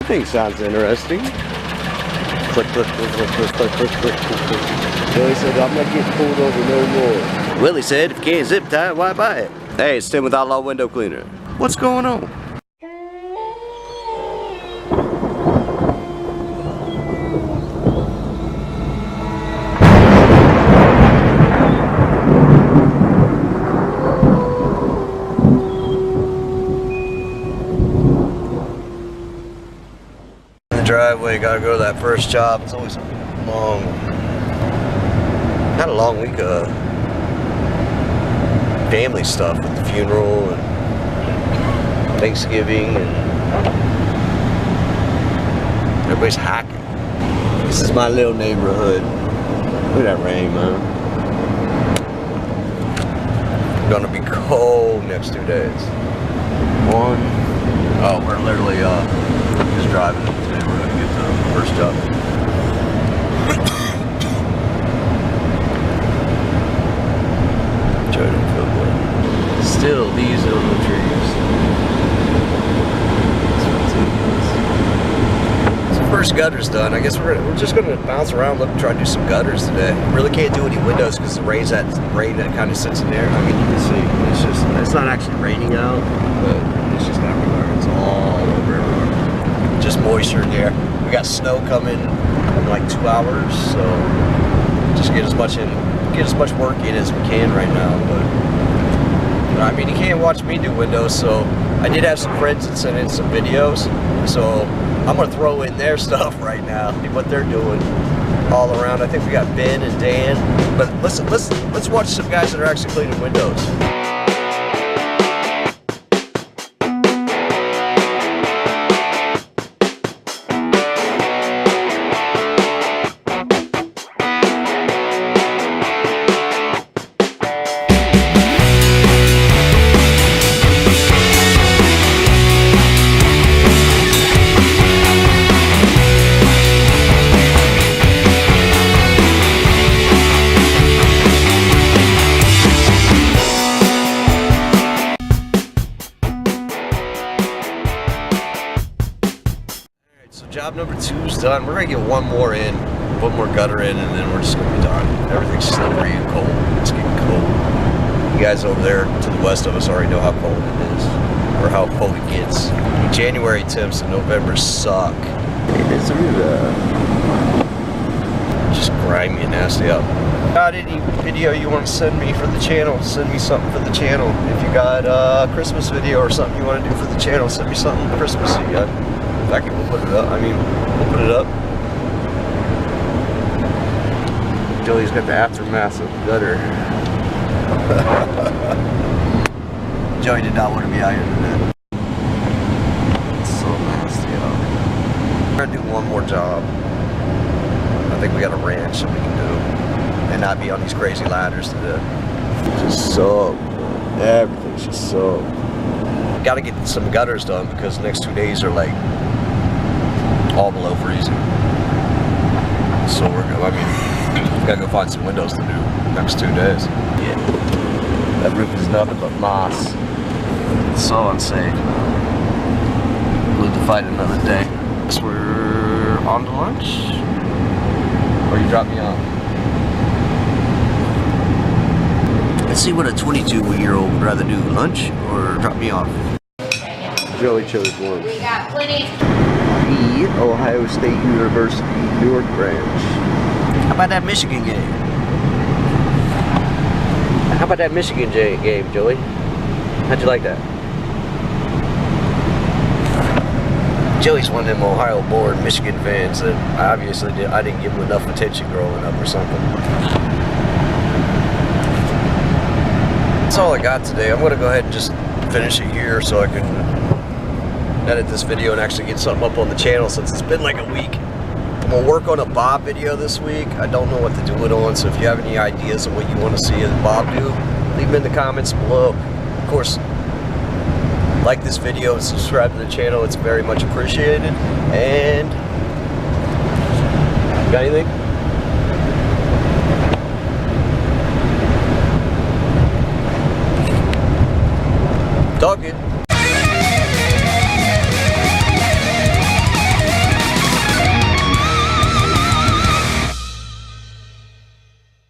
I think sounds interesting. Click, click, click, click, click, click, click, click, click. Billy said, I'm not getting pulled over no more. Willie said, if you can't zip tie it, why buy it? Hey, it's Tim with Outlaw Window Cleaner. What's going on? Driveway, gotta go to that first job. It's always long. Had a long week of family stuff with the funeral and Thanksgiving, and everybody's hacking. This is my little neighborhood. Look at that rain, man. It's gonna be cold next 2 days. Oh, we're literally just driving today. We're gonna get to the first job. Joe don't feel good. Still leaves on the trees. So first gutter's done. I guess we're just gonna bounce around, look, try to do some gutters today. Really can't do any windows because the rain that kind of sits in there. I mean, you can see it's not actually raining out, but it's just everywhere. It's all over everywhere. Just moisture in the air. We got snow coming in like 2 hours, so just get as much work in as we can right now. But I mean, you can't watch me do windows, so I did have some friends that sent in some videos, so I'm gonna throw in their stuff right now, see what they're doing all around. I think we got Ben and Dan, but let's watch some guys that are actually cleaning windows. Job number 2 is done. We're gonna get one more gutter in, and then we're just gonna be done. Everything's slippery and cold. It's getting cold. You guys over there to the west of us already know how cold it is, or how cold it gets. January temps and November suck. It is just grimy and nasty out. Got any video you want to send me for the channel? Send me something for the channel. If you got a Christmas video or something you want to do for the channel, send me something Christmassy. In fact, we'll put it up. We'll put it up. Joey's got the aftermath of the gutter. Joey did not want to be out here today. It's so nasty out. We're gonna do one more job. I think we got a ranch that we can do, and not be on these crazy ladders today. Just soaked. Everything's just soaked. Got to get some gutters done because the next 2 days are like all below freezing. So we gotta go find some windows to do next 2 days. Yeah, that roof is nothing but moss. It's so unsafe. We'll have to fight another day. So we're on to lunch, or you drop me off. Let's see what a 22-year-old would rather do, lunch or drop me off. Joey chose lunch. We got plenty. The Ohio State University Newark branch. How about that Michigan game? How about that Michigan game, Joey? How'd you like that? Joey's one of them Ohio-born Michigan fans that I didn't give him enough attention growing up or something. That's all I got today. I'm gonna go ahead and just finish it here so I can edit this video and actually get something up on the channel since it's been like a week. I'm gonna work on a Bob video this week. I don't know what to do it on, so if you have any ideas of what you want to see Bob do, leave them in the comments below. Of course, like this video and subscribe to the channel. It's very much appreciated. And got anything? Talking.